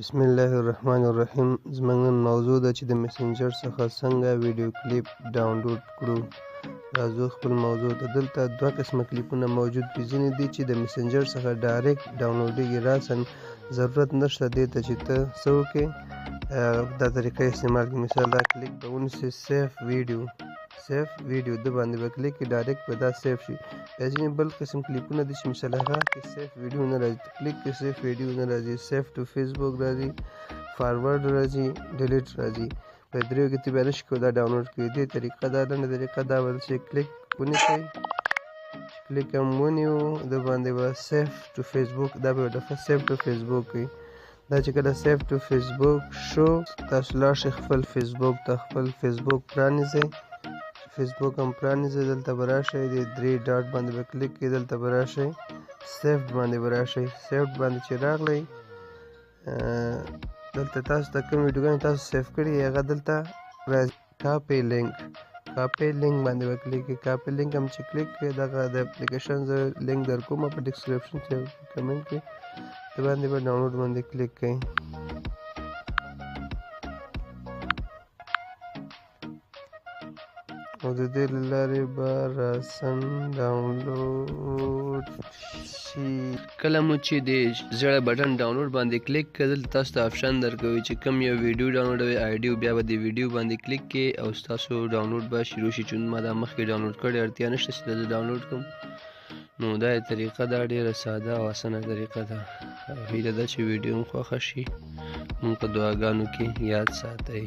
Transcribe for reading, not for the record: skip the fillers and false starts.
بسم الله الرحمن الرحیم. زموږ نن موضوع ده چې د میسنجر څخه څنګه ویډیو کلیپ ډاونلوډ کړو. راځو خپل موضوع ته. دلته دوه قسمه کلیپونه موجود دي. ځینې دي چې د میسنجر څخه ډایرکټ ډاونلوډېږي، راساً ضرورت نشته دې ته چې ته څه وکړې، دا طریقه استعمال کړې. مثال دا کلیک به ونیسې، سیف ویډیو د باندې به کلیک کړې، ډایرکټ به دا سیف شي. بیا ځینې بل قسم کلیپونه دي چې مثال هغه کې سیف ویډیو نه راځي، کلیک کې سیف ویډیو نه راځي، سیف ټو فیسبوک راځي، فارورډ راځي، ډیلیټ راځي. په دریو کې ته بیا نشي کولی دا ډاونلوډ کړې. دې طریقه دا لنډه طریقه دا به چې کلیک ونیسئ، کلیک هم ونیو، د باندې به سیف ټو فیسبوک، دا به دفعه سیف ټو فیسبوک کوي. دا چې کله سیف ټو فیسبوک شو، تاسو لاړ شئ خپل فیسبوک ته، خپل فیسبوک پرانیزئ، فیسبوک هم پرانیزئ. دلته به راشئ، د 3 ډاټ باندې به کلیک کړئ، دلته به راشئ، سیفټ باندې به راشئ. سیفټ باندې چې راغلی، دلته تاسو ته کوم ویډیوګانې تاسو سیف کړي هغه دلته راځي. کاپي لینک باندې به کلیک کړئ. کاپي لینک هم چې کلیک کړئ، دغه د اپلیکیشن زه لینک در کوم په ډسکرپشن کې کمنټ کې، د باندې به ډاونلوډ باندې کلیک کړئ. او د دې له لارې به راسن ډاونلوډ شي. کله مو چې د زړه بټن ډاونلوډ باندې کلیک کړل، تاسو ته آپشن درکوي چې کوم یو ویډیو ډاونلوډوي آیډیو، بیا به د ویډیو باندې کلیک کړئ او ستاسو ډاونلوډ به شروع شي. چون ما دا مخکې ډاونلوډ کړی، اړتیا نشته چې زه ډاونلوډ کړم. نو دا طریقه دا ډیره ساده او اسانه طریقه ده. هیله ده چې ویډیو مو خوښه شي. مونږ په دعاګانو کې یاد ساتئ.